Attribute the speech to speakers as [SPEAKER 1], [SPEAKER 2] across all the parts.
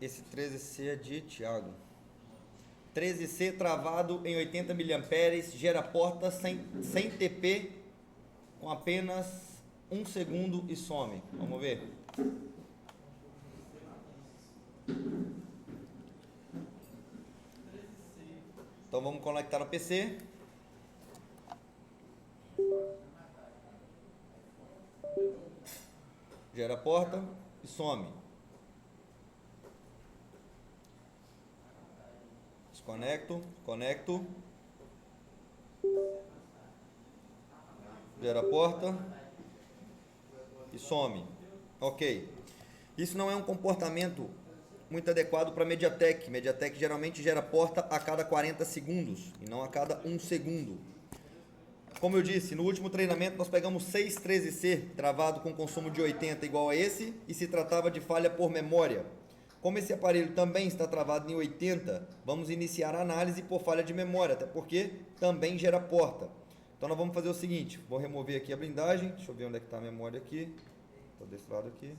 [SPEAKER 1] Esse 13C é de Thiago. 13C travado em 80 mA, gera porta sem TP, com apenas 1 segundo e some. Vamos ver. Então vamos conectar no PC. Gera porta e some. Desconecto, conecto. Gera porta e some. Ok. Isso não é um comportamento muito adequado para MediaTek. MediaTek geralmente gera porta a cada 40 segundos e não a cada 1 segundo. Como eu disse, no último treinamento nós pegamos 6 13C travado com consumo de 80 igual a esse e se tratava de falha por memória. Como esse aparelho também está travado em 80, vamos iniciar a análise por falha de memória, até porque também gera porta. Então nós vamos fazer o seguinte, vou remover aqui a blindagem, deixa eu ver onde é que está a memória aqui, estou desse lado aqui.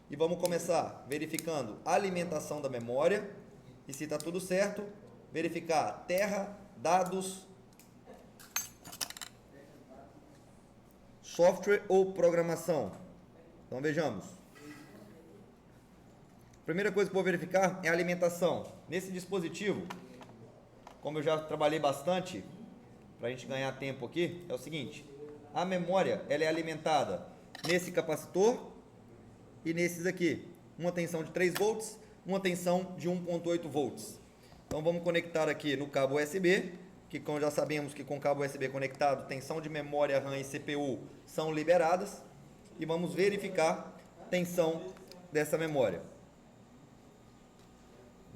[SPEAKER 1] E vamos começar verificando a alimentação da memória e se está tudo certo, verificar terra, dados, software ou programação. Então vejamos. A primeira coisa que eu vou verificar é a alimentação. Nesse dispositivo, como eu já trabalhei bastante, para a gente ganhar tempo aqui, é o seguinte. A memória ela é alimentada nesse capacitor e nesses aqui. Uma tensão de 3 volts, uma tensão de 1.8 volts. Então vamos conectar aqui no cabo USB, que como já sabemos que com cabo USB conectado, tensão de memória RAM e CPU são liberadas. E vamos verificar a tensão dessa memória.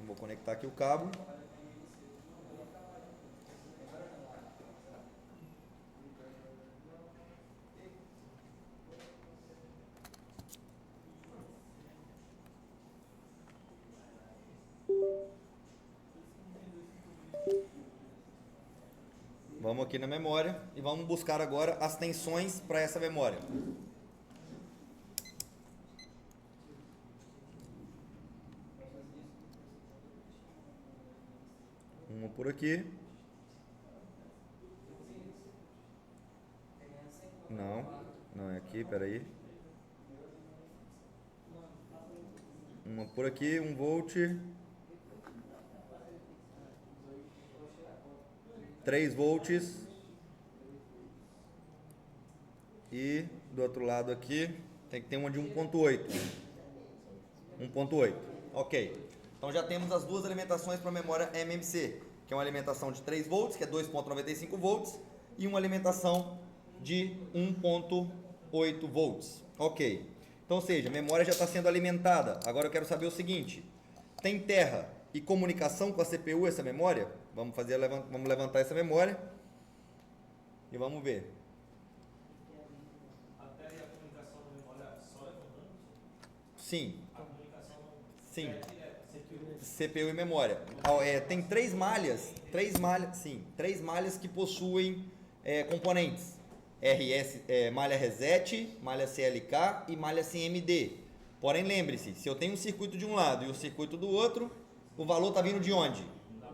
[SPEAKER 1] Vou conectar aqui o cabo. Vamos aqui na memória e vamos buscar agora as tensões para essa memória. Uma por aqui. Não é aqui, peraí. Uma por aqui, 1 volt. 3 volts. E do outro lado aqui tem que ter uma de 1.8. 1.8. Ok. Então já temos as duas alimentações para a memória MMC, que é uma alimentação de 3 volts, que é 2.95 volts, e uma alimentação de 1.8 volts. Ok. Então, ou seja, a memória já está sendo alimentada. Agora eu quero saber o seguinte: tem terra e comunicação com a CPU essa memória? Vamos levantar essa memória e vamos ver.
[SPEAKER 2] A terra e a comunicação da memória só levantando?
[SPEAKER 1] Sim.
[SPEAKER 2] A comunicação
[SPEAKER 1] Sim.
[SPEAKER 2] é direto,
[SPEAKER 1] CPU e memória. Tem três malhas que possuem componentes. Malha reset, malha CLK e malha CMD. Porém, lembre-se, se eu tenho um circuito de um lado e o circuito do outro, o valor está vindo de onde?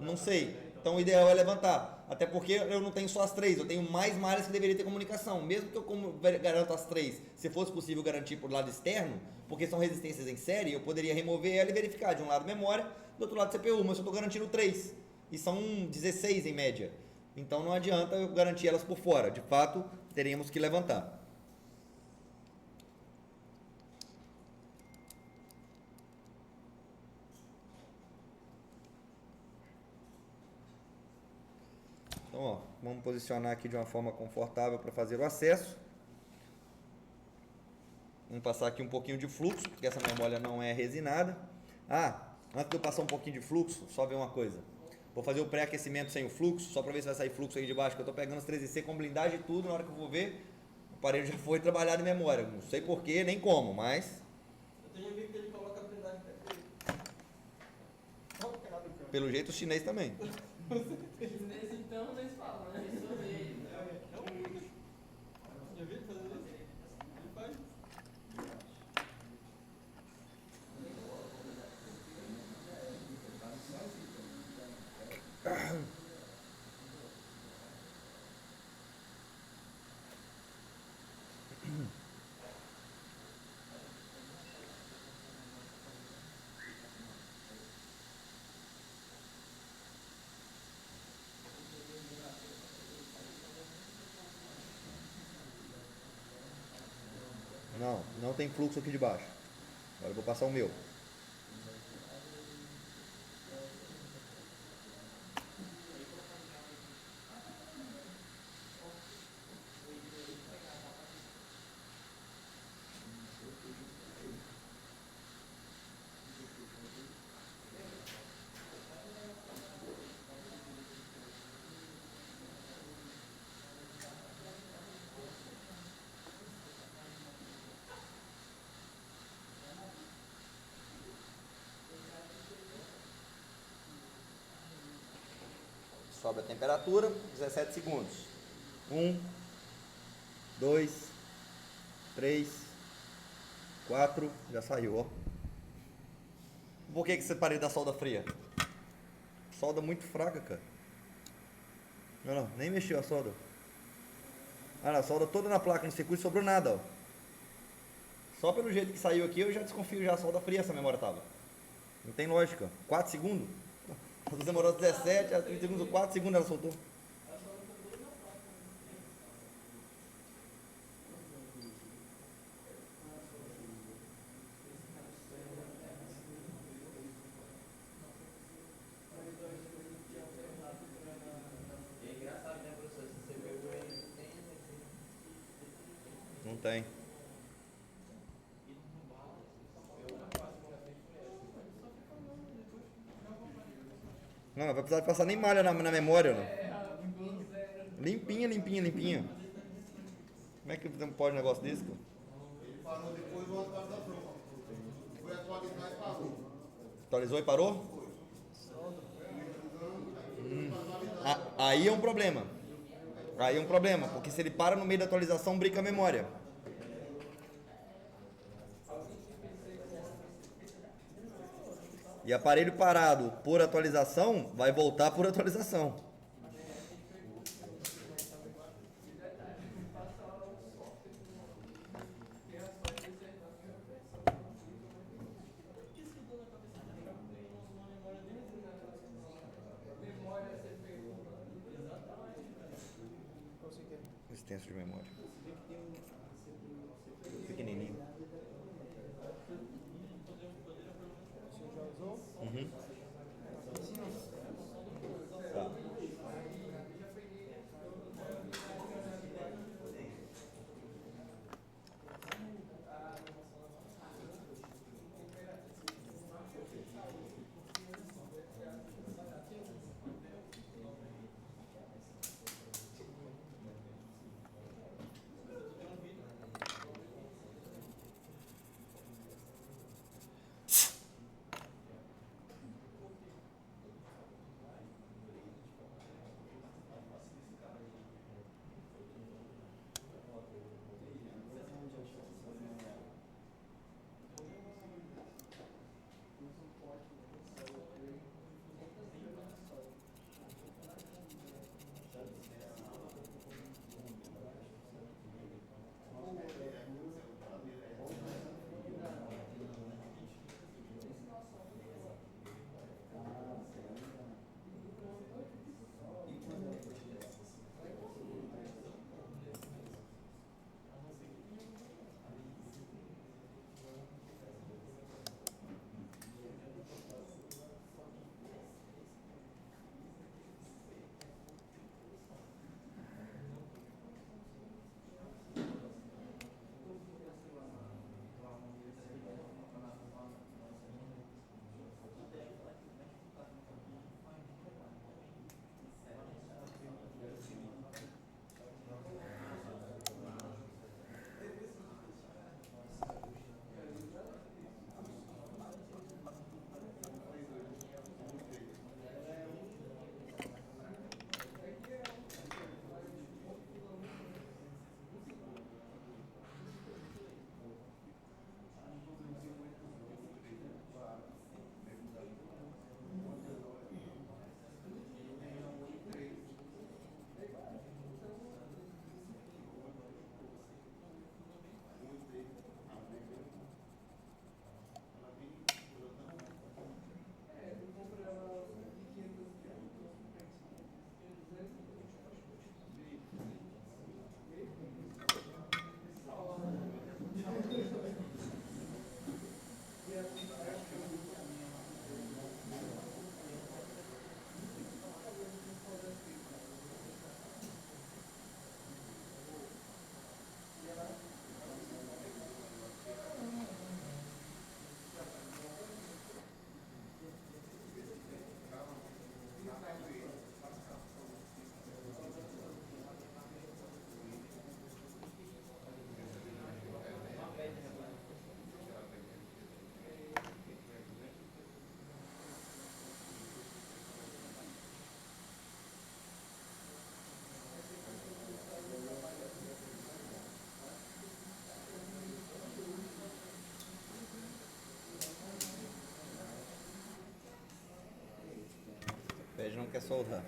[SPEAKER 1] Não sei. Então o ideal é levantar. Até porque eu não tenho só as 3, eu tenho mais malhas que deveriam ter comunicação. Mesmo que eu garanto as 3, se fosse possível garantir por lado externo, porque são resistências em série, eu poderia remover ela e verificar de um lado memória, do outro lado CPU, mas eu estou garantindo 3. E são 16 em média. Então não adianta eu garantir elas por fora. De fato, teríamos que levantar. Então, ó, vamos posicionar aqui de uma forma confortável para fazer o acesso. Vamos passar aqui um pouquinho de fluxo, porque essa memória não é resinada. Antes de eu passar um pouquinho de fluxo, só ver uma coisa. Vou fazer o pré-aquecimento sem o fluxo, só para ver se vai sair fluxo aí de baixo, que eu estou pegando os 13C com blindagem e tudo, na hora que eu vou ver, o aparelho já foi trabalhado em memória. Não sei porquê, nem como, mas...
[SPEAKER 3] Eu tenho amigo que ele coloca a blindagem perfeita.
[SPEAKER 1] Pelo jeito o chinês também.
[SPEAKER 4] Nesse então, nem se fala, né? Isso aí.
[SPEAKER 3] Já viu ele fazendo isso? Ele faz.
[SPEAKER 1] Não tem fluxo aqui de baixo. Agora eu vou passar o meu. Sobe a temperatura, 17 segundos. 1, 2, 3, 4, já saiu, ó. Por que separei da solda fria? Solda muito fraca, cara. Não, nem mexeu a solda. Ah, a solda toda na placa, no circuito, sobrou nada, ó. Só pelo jeito que saiu aqui, eu já desconfio já a solda fria essa memória tava. Não tem lógica. 4 segundos? Demorou 17, a 30 segundos, 4 segundos ela soltou.
[SPEAKER 3] É engraçado, né, professor? Se você pegou ele, tem,
[SPEAKER 1] Não tem. Não, vai precisar de passar nem malha na memória, não. Limpinha, limpinha, limpinha. Como é que não pode um negócio desse, cara?
[SPEAKER 5] Ele parou depois do outro lado da prova. Foi atualizar e parou.
[SPEAKER 1] Atualizou e parou? Aí é um problema. Aí é um problema, porque se ele para no meio da atualização, brinca a memória. E aparelho parado por atualização, vai voltar por atualização. Extenso de memória. Pequenininho. Uhum. Tá. Sérgio não quer soldar.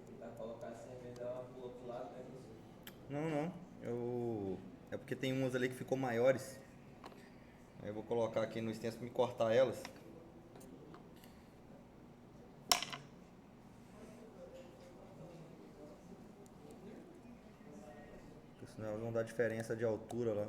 [SPEAKER 3] Tentar colocar assim, ao invés dela pro outro lado, né, professor?
[SPEAKER 1] Não, não. É porque tem umas ali que ficou maiores. Aí eu vou colocar aqui no extenso pra me cortar elas. Porque senão elas vão dar diferença de altura lá.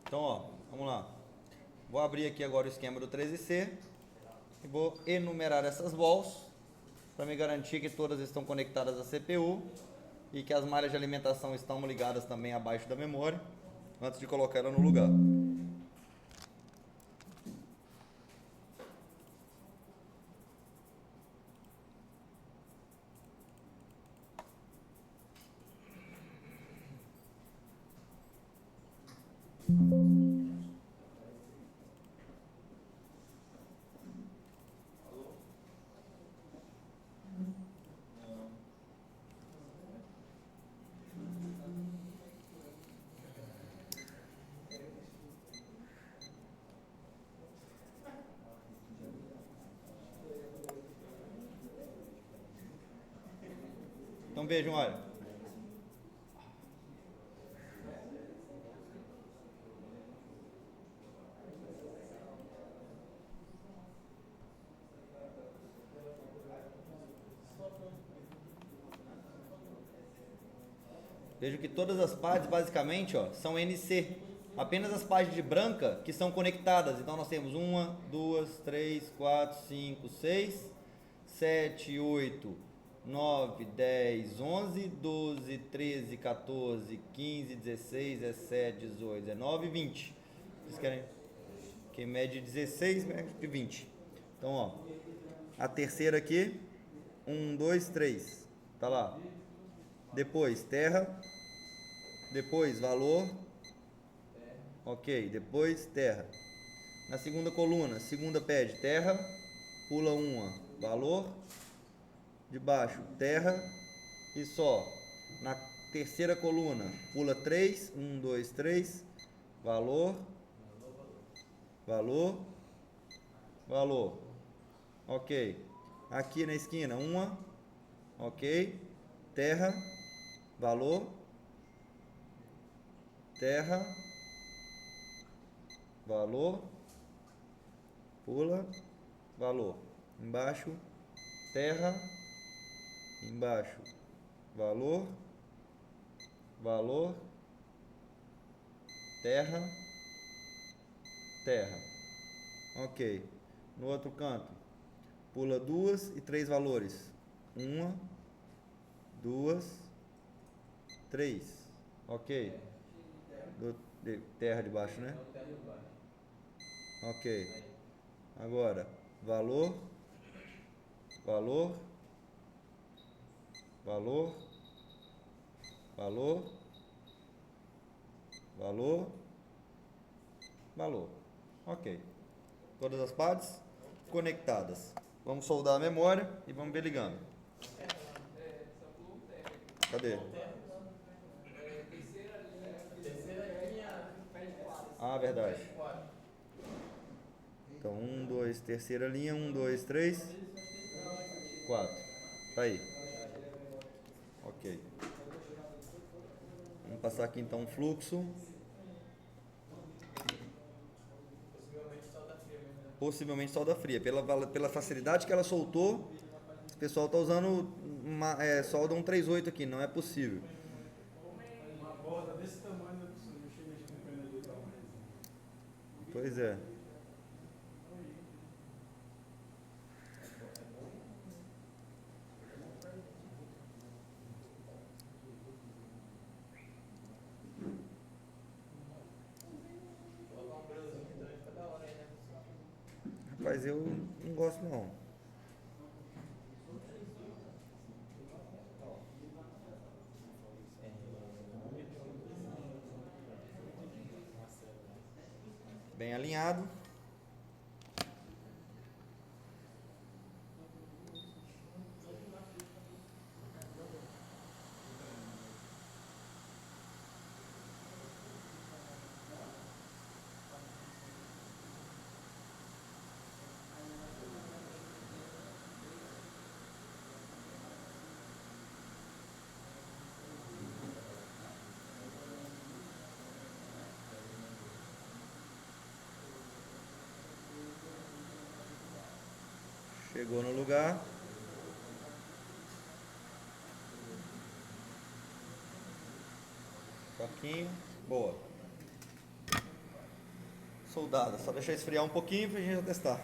[SPEAKER 1] Então, ó, Vamos lá. Vou abrir aqui agora o esquema do 13C e vou enumerar essas balls para me garantir que todas estão conectadas à CPU e que as malhas de alimentação estão ligadas também abaixo da memória antes de colocar ela no lugar. Então vejam, olha. Vejam que todas as partes basicamente ó, são NC. Apenas as partes de branca que são conectadas. Então nós temos 1, 2, 3, 4, 5, 6, 7, 8, 9, 10, 11, 12, 13, 14, 15, 16, 17, 18, 19 e 20. Vocês querem? Que mede 16, mede 20. Então, ó. A terceira aqui. 1, 2, 3. Tá lá. Depois, terra. Depois, valor. Ok. Depois, terra. Na segunda coluna, segunda pede terra. Pula uma. Valor. De baixo, terra e só. Na terceira coluna, pula 3, 1, 2, 3, valor, valor, valor. Ok. Aqui na esquina, uma, ok. Terra, valor, terra, valor, pula, valor. Embaixo, terra, embaixo, valor, valor, terra, terra. Ok. No outro canto, pula 2 e 3 valores. 1, 2, 3. Ok. Terra de baixo, né? Ok. Agora, valor, valor, valor, valor, valor, valor. Ok. Todas as partes conectadas. Vamos soldar a memória e vamos ver ligando. Cadê? Ah, verdade. Então, 1, 2, terceira linha, 1, 2, 3, 4. Tá aí. Ok. Vamos passar aqui então um fluxo. Possivelmente solda fria. Pela facilidade que ela soltou, o pessoal está usando solda 138 aqui, não é possível.
[SPEAKER 2] Uma borda desse tamanho, não chega a mexer no painel de tal.
[SPEAKER 1] Pois é. Rapaz, eu não gosto não. Bem alinhado. Chegou no lugar. Toquinho. Boa. soldada. Só deixar esfriar um pouquinho pra gente já testar.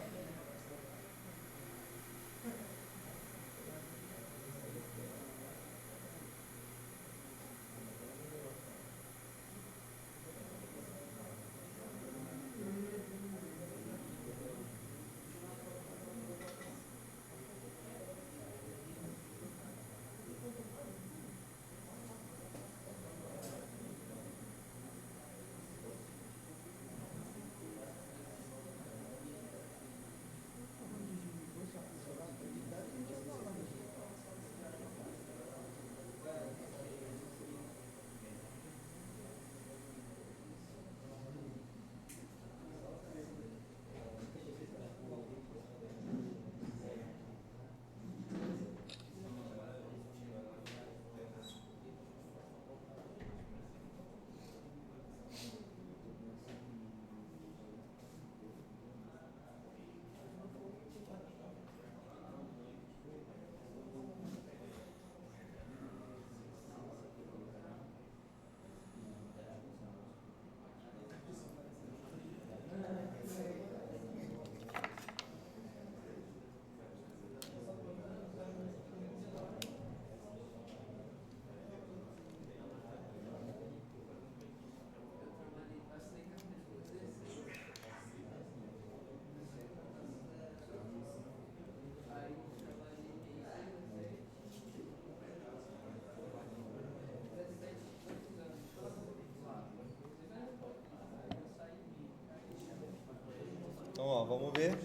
[SPEAKER 1] Então, ó, vamos ver.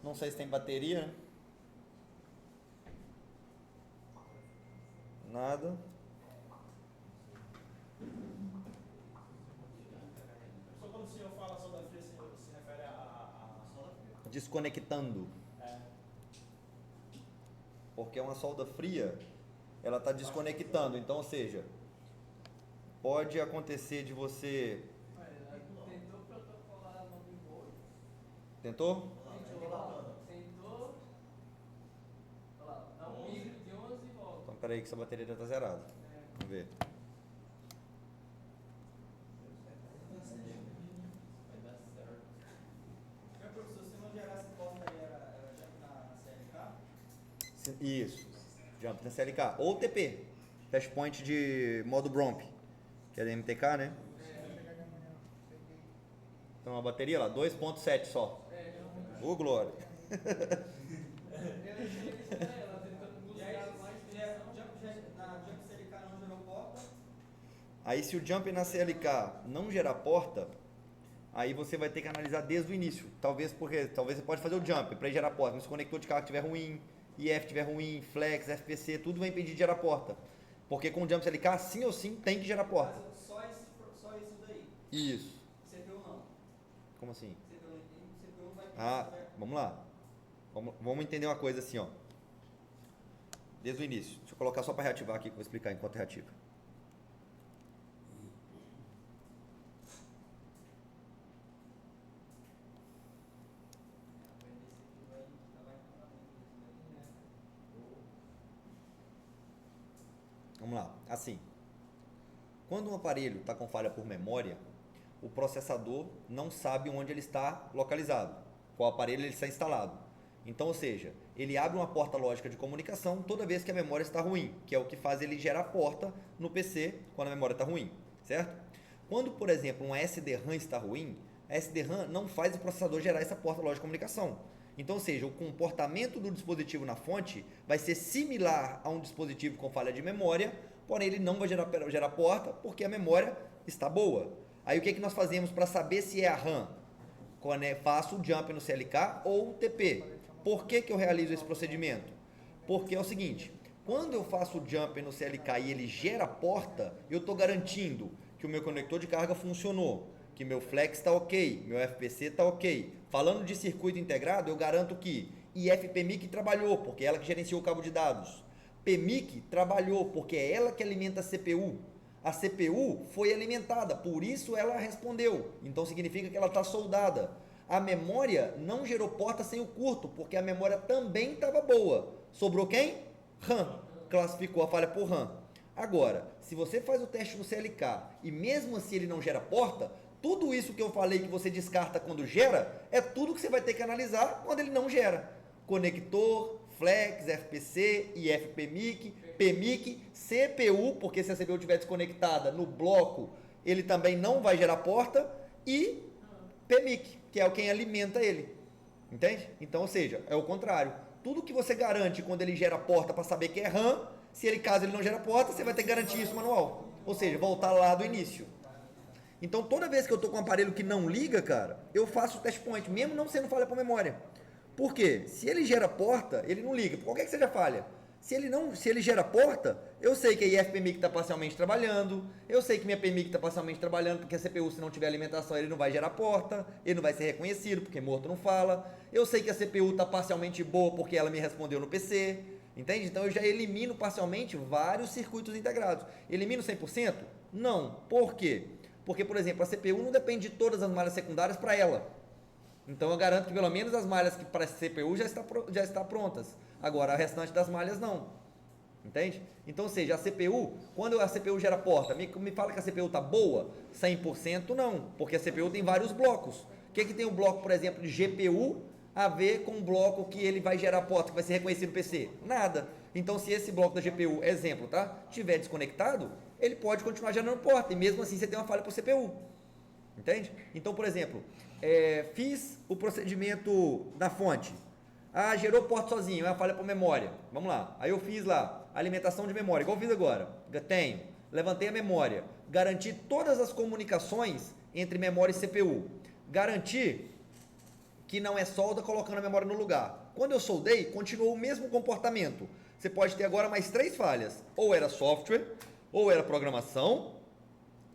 [SPEAKER 1] Não sei se tem bateria, né? Nada.
[SPEAKER 2] Só quando o senhor fala solda fria, se refere a solda fria?
[SPEAKER 1] Desconectando.
[SPEAKER 2] É.
[SPEAKER 1] Porque uma solda fria, ela está desconectando. Então, ou seja, pode acontecer de você...
[SPEAKER 4] Tentou protocolar 9 volts.
[SPEAKER 1] Tentou?
[SPEAKER 4] Tentou. Olha lá, dá um pico de 11 volts.
[SPEAKER 1] Então, peraí que essa bateria já está zerada. Vamos ver.
[SPEAKER 3] Vai dar certo.
[SPEAKER 2] Professor, se não gerasse porta aí, era já na CLK?
[SPEAKER 1] Isso. Jump na CLK. Ou TP. Flashpoint de modo Bromp. Que é da MTK, né? Então a bateria lá, 2.7 só. Ô, glória. Aí se o jump na CLK não gerar porta, aí você vai ter que analisar desde o início. Talvez você pode fazer o jump para gerar porta, mas se o conector de carga estiver ruim, IF estiver ruim, flex, FPC, tudo vai impedir de gerar porta. Porque com o jump CLK, sim ou sim, tem que gerar porta.
[SPEAKER 2] Só isso daí.
[SPEAKER 1] Isso.
[SPEAKER 2] CPU não.
[SPEAKER 1] Como assim?
[SPEAKER 2] CPU não vai ter.
[SPEAKER 1] Ah, vamos lá. Vamos entender uma coisa assim, ó. Desde o início. Deixa eu colocar só para reativar aqui, que eu vou explicar enquanto reativa. Vamos lá. Assim. Quando um aparelho está com falha por memória, o processador não sabe onde ele está localizado, qual aparelho ele está instalado. Então, ou seja, ele abre uma porta lógica de comunicação toda vez que a memória está ruim, que é o que faz ele gerar porta no PC quando a memória está ruim, certo? Quando, por exemplo, uma SDRAM está ruim, a SDRAM não faz o processador gerar essa porta lógica de comunicação. Então, ou seja, o comportamento do dispositivo na fonte vai ser similar a um dispositivo com falha de memória, porém ele não vai gerar porta porque a memória está boa. Aí o que nós fazemos para saber se é a RAM? Quando faço o jump no CLK ou o TP. Por que eu realizo esse procedimento? Porque é o seguinte, quando eu faço o jump no CLK e ele gera porta, eu estou garantindo que o meu conector de carga funcionou, que meu flex está ok, meu FPC está ok. Falando de circuito integrado, eu garanto que IFPMIC trabalhou, porque é ela que gerenciou o cabo de dados. PMIC trabalhou, porque é ela que alimenta a CPU. A CPU foi alimentada, por isso ela respondeu. Então significa que ela está soldada. A memória não gerou porta sem o curto, porque a memória também estava boa. Sobrou quem? RAM. Classificou a falha por RAM. Agora, se você faz o teste no CLK e mesmo assim ele não gera porta, tudo isso que eu falei que você descarta quando gera, é tudo que você vai ter que analisar quando ele não gera. Conector, flex, FPC, IFPMIC, PMIC, CPU, porque se a CPU estiver desconectada no bloco, ele também não vai gerar porta, e PMIC, que é quem alimenta ele. Entende? Então, ou seja, é o contrário. Tudo que você garante quando ele gera porta para saber que é RAM, caso ele não gera porta, você vai ter que garantir isso manual. Ou seja, voltar lá do início. Então, toda vez que eu estou com um aparelho que não liga, cara, eu faço o test point, mesmo não sendo falha para memória. Por quê? Se ele gera porta, ele não liga, por qualquer que seja falha. Se ele gera porta, eu sei que a IFPMIC está parcialmente trabalhando, eu sei que minha PMIC está parcialmente trabalhando, porque a CPU, se não tiver alimentação, ele não vai gerar porta, ele não vai ser reconhecido, porque morto não fala. Eu sei que a CPU está parcialmente boa, porque ela me respondeu no PC, entende? Então eu já elimino parcialmente vários circuitos integrados. Elimino 100%? Não. Por quê? Porque, por exemplo, a CPU não depende de todas as malhas secundárias para ela. Então eu garanto que pelo menos as malhas que para a CPU já está prontas. Agora, a restante das malhas não. Entende? Então, ou seja, a CPU, quando a CPU gera porta, me fala que a CPU está boa? 100% não, porque a CPU tem vários blocos. O que tem o bloco, por exemplo, de GPU a ver com o bloco que ele vai gerar porta, que vai ser reconhecido no PC? Nada. Então, se esse bloco da GPU, exemplo, tá, estiver desconectado, ele pode continuar gerando porta, e mesmo assim você tem uma falha para o CPU. Entende? Então, por exemplo, fiz o procedimento da fonte. Ah, gerou porta sozinho, é uma falha para memória. Vamos lá. Aí eu fiz lá, alimentação de memória, igual eu fiz agora. Tenho. Levantei a memória. Garanti todas as comunicações entre memória e CPU. Garanti que não é solda colocando a memória no lugar. Quando eu soldei, continuou o mesmo comportamento. Você pode ter agora mais 3 falhas. Ou era software, ou era programação.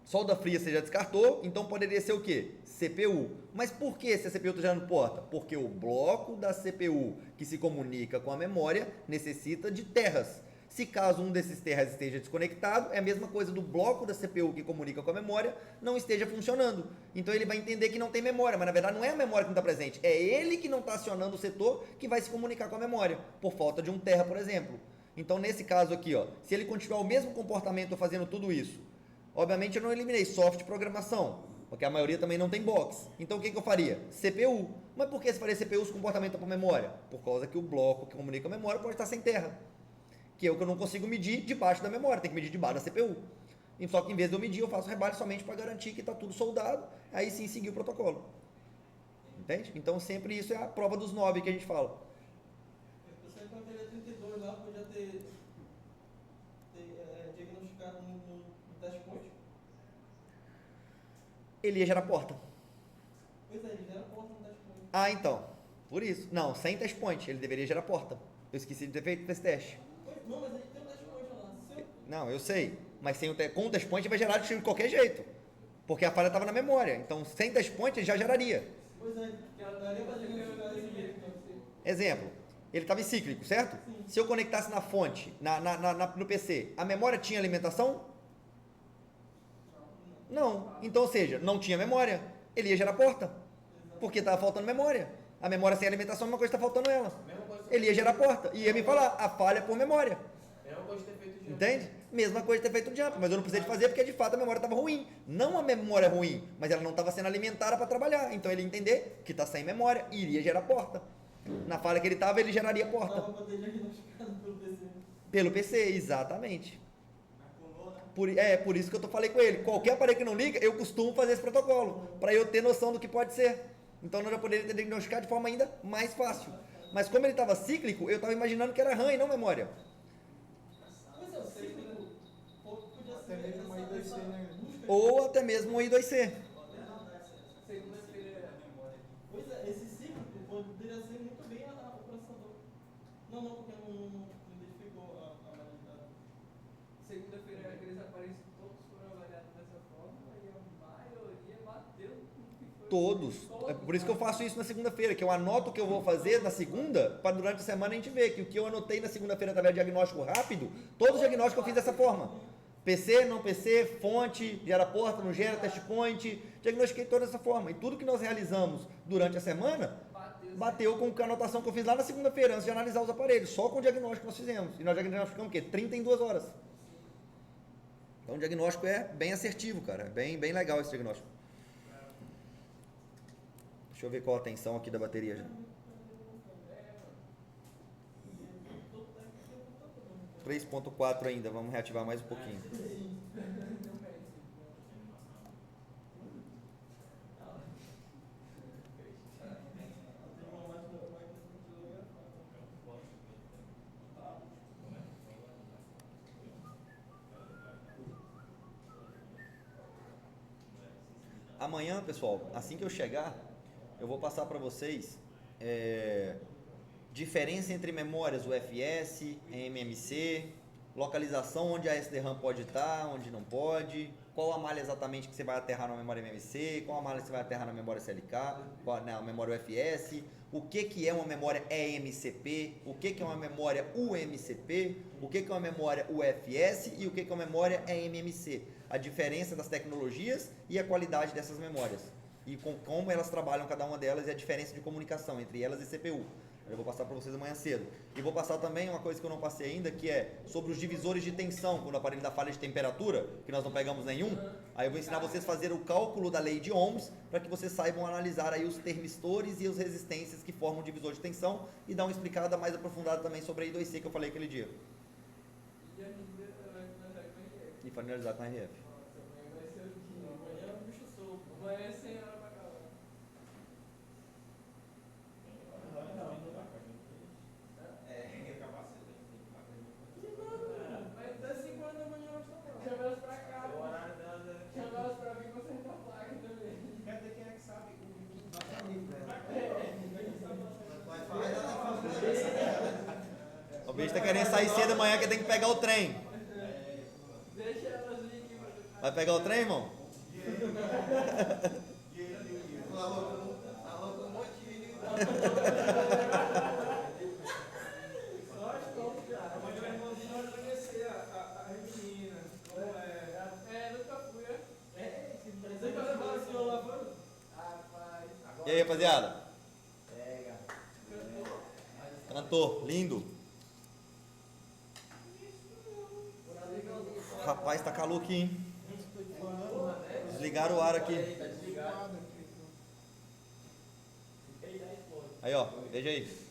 [SPEAKER 1] Solda fria você já descartou, então poderia ser o quê? CPU. Mas por que se a CPU está gerando porta? Porque o bloco da CPU que se comunica com a memória necessita de terras. Se caso um desses terras esteja desconectado, é a mesma coisa do bloco da CPU que comunica com a memória não esteja funcionando. Então ele vai entender que não tem memória, mas na verdade não é a memória que não está presente, é ele que não está acionando o setor que vai se comunicar com a memória, por falta de um terra, por exemplo. Então nesse caso aqui, ó, se ele continuar o mesmo comportamento fazendo tudo isso, obviamente eu não eliminei software programação, porque a maioria também não tem box. Então o que eu faria? CPU. Mas por que você faria CPU se o comportamento é por memória? Por causa que o bloco que comunica com a memória pode estar sem terra. Que é o que eu não consigo medir debaixo da memória, tem que medir debaixo da CPU. E só que em vez de eu medir, eu faço rebate somente para garantir que está tudo soldado, aí sim seguir o protocolo. Entende? Então sempre isso é a prova dos 9 que a gente fala.
[SPEAKER 2] Você com a bateria 32 lá podia ter diagnosticado no teste point?
[SPEAKER 1] Ele ia gerar porta.
[SPEAKER 2] Pois é, ele gera porta no teste point.
[SPEAKER 1] Ah, então. Por isso. Não, sem test point, ele deveria gerar porta. Eu esqueci de ter feito esse teste.
[SPEAKER 2] Não, mas ele tem um teste point lá.
[SPEAKER 1] Não, eu sei. Mas sem com o test point vai gerar de qualquer jeito. Porque a falha estava na memória. Então, sem test point, ele já geraria.
[SPEAKER 2] Pois é, que ela daria para diagnosticar desse jeito.
[SPEAKER 1] Exemplo. Ele estava em cíclico, certo?
[SPEAKER 2] Sim.
[SPEAKER 1] Se eu conectasse na fonte, no PC, a memória tinha alimentação? Não. Então, ou seja, não tinha memória. Ele ia gerar porta. Porque estava faltando memória. A memória sem alimentação é uma coisa que está faltando ela. Ele ia gerar porta. E ia me falar, a falha é por memória.
[SPEAKER 3] Mesma coisa de ter feito jump.
[SPEAKER 1] Entende? Mesma coisa de ter feito o jump. Mas eu não precisei de fazer porque de fato a memória estava ruim. Não a memória ruim, mas ela não estava sendo alimentada para trabalhar. Então ele ia entender que está sem memória e iria gerar porta. Na falha que ele estava, ele geraria porta.
[SPEAKER 2] Dava para ter diagnosticado pelo PC.
[SPEAKER 1] Pelo PC, exatamente.
[SPEAKER 2] Acumulou, né?
[SPEAKER 1] Por isso que eu falei com ele. Qualquer aparelho que não liga, eu costumo fazer esse protocolo. Para eu ter noção do que pode ser. Então eu já poderia ter diagnosticado de forma ainda mais fácil. Mas como ele estava cíclico, eu estava imaginando que era RAM e não memória.
[SPEAKER 2] Mas é o cíclico. Podia ser.
[SPEAKER 5] Até mesmo uma I2C, né?
[SPEAKER 1] Ou até mesmo um I2C.
[SPEAKER 4] Segunda-feira.
[SPEAKER 2] Pois é, esse cíclico poderia ser muito bem o processador. Não, porque não identificou a validade.
[SPEAKER 4] Segunda-feira aqueles aparelhos todos foram avaliados dessa forma e a maioria bateu no que foi.
[SPEAKER 1] Todos. É por isso que eu faço isso na segunda-feira, que eu anoto o que eu vou fazer na segunda, para durante a semana a gente ver que o que eu anotei na segunda-feira através de diagnóstico rápido, todos os diagnósticos eu fiz dessa forma. PC, não PC, fonte, gera porta, não gera, test point, diagnostiquei toda dessa forma. E tudo que nós realizamos durante a semana, bateu com a anotação que eu fiz lá na segunda-feira, antes de analisar os aparelhos, só com o diagnóstico que nós fizemos. E nós diagnosticamos o quê? 30 em 2 horas. Então o diagnóstico é bem assertivo, cara. É bem legal esse diagnóstico. Deixa eu ver qual a tensão aqui da bateria já. 3.4 ainda, vamos reativar mais um pouquinho. Amanhã, pessoal, assim que eu chegar, eu vou passar para vocês diferença entre memórias UFS, MMC, localização onde a SDRAM pode estar, onde não pode, qual a malha exatamente que você vai aterrar na memória MMC, qual a malha que você vai aterrar na memória SLK, na memória UFS, o que é uma memória EMCP, o que é uma memória UMCP, o que é uma memória UFS e o que é uma memória EMMC. A diferença das tecnologias e a qualidade dessas memórias. E como elas trabalham cada uma delas e a diferença de comunicação entre elas e CPU. Eu vou passar para vocês amanhã cedo. E vou passar também uma coisa que eu não passei ainda, que é sobre os divisores de tensão, quando o aparelho dá falha de temperatura, que nós não pegamos nenhum. Aí eu vou ensinar vocês a fazer o cálculo da lei de Ohms, para que vocês saibam analisar aí os termistores e as resistências que formam o divisor de tensão e dar uma explicada mais aprofundada também sobre a I2C que eu falei aquele dia. E finalizar com a RF.
[SPEAKER 4] Amanhã é 100 horas pra acabar. Mas das 5 horas da manhã nós estamos lá. Chama elas pra cá. Chama elas pra vir consertar a placa também.
[SPEAKER 5] Quer dizer, quem é que sabe
[SPEAKER 1] O bicho tá querendo sair cedo amanhã que tem que pegar o trem.
[SPEAKER 4] Deixa elas vir aqui pra
[SPEAKER 1] Vai pegar o trem, irmão? E aí, rapaziada? Cantor, lindo. Rapaz, tá calor aqui, hein? Desligaram o ar aqui. Aí, ó, veja aí.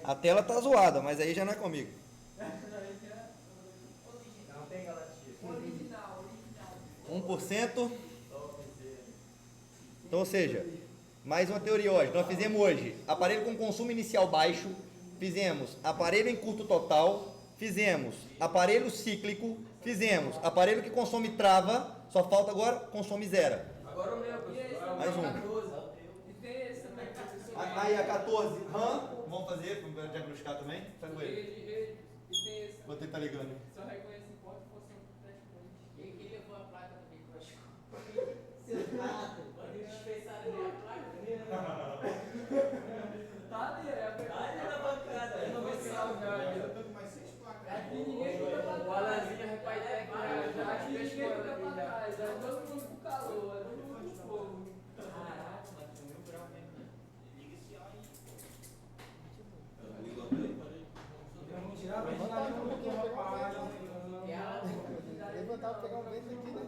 [SPEAKER 1] A tela tá zoada, mas aí já não é comigo.
[SPEAKER 3] Não tem garantia.
[SPEAKER 4] original.
[SPEAKER 1] 1%. Então, ou seja, mais uma teoria hoje. Nós fizemos hoje aparelho com consumo inicial baixo, fizemos aparelho em curto total, fizemos aparelho cíclico, fizemos aparelho que consome trava, só falta agora consome zero.
[SPEAKER 3] Agora o meu, pessoal.
[SPEAKER 1] Mais um.
[SPEAKER 3] 14.
[SPEAKER 4] E tem esse também que você
[SPEAKER 1] Aí a 14, RAM, vamos fazer para diagnosticar também? Sai com ele.
[SPEAKER 4] E tem esse.
[SPEAKER 1] Vou tentar ligando.
[SPEAKER 4] Só reconhece importa e função do teste point.
[SPEAKER 3] E quem levou a placa também pro escola? Seu gato. Quando dispensaram a placa.
[SPEAKER 4] Tá ali, é a
[SPEAKER 3] Tá ali na bancada.
[SPEAKER 4] Eu não vou ensinar o meu.
[SPEAKER 5] Eu tô com mais 6 placas.
[SPEAKER 4] Aqui ninguém fica pra
[SPEAKER 3] O
[SPEAKER 4] trás.
[SPEAKER 3] Alazinho repaz técnico.
[SPEAKER 4] Aqui ninguém fica pra trás. É todo mundo com calor, é todo mundo com fogo.
[SPEAKER 3] Caraca, mas tinha 1000 graus mesmo, né? Liga esse ar aí.
[SPEAKER 6] Vamos tirar pra gente lá um pouquinho, pegar um vento. Levantar, pegar um vento aqui, né?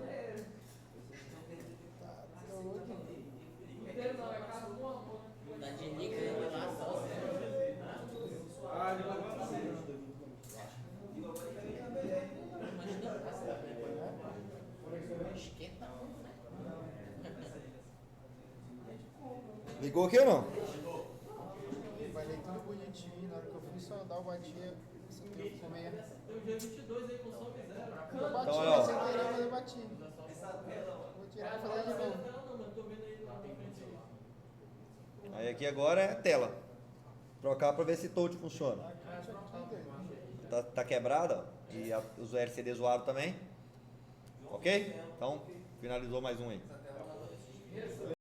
[SPEAKER 6] Tá louco.
[SPEAKER 4] Inteiro não, é casa do amor.
[SPEAKER 3] Tá de liga aí lá só.
[SPEAKER 5] Ah, de levantar cedo.
[SPEAKER 3] Esquenta muito, né?
[SPEAKER 1] Ligou aqui ou não?
[SPEAKER 6] Vai ler tudo bonitinho. Na hora que eu fui só dar o batia, eu comer.
[SPEAKER 2] Tem o G22 aí com som zero.
[SPEAKER 6] Eu bati,
[SPEAKER 1] Então, ó.
[SPEAKER 6] sem querer, mas eu bati. Vou tirar e fazer de novo.
[SPEAKER 2] Não, mas tô vendo aí na frente aí.
[SPEAKER 1] Aí aqui agora é tela. Trocar para ver se touch funciona. Tá quebrada, ó. E os LCD zoaram também. Ok? Então, finalizou mais um aí.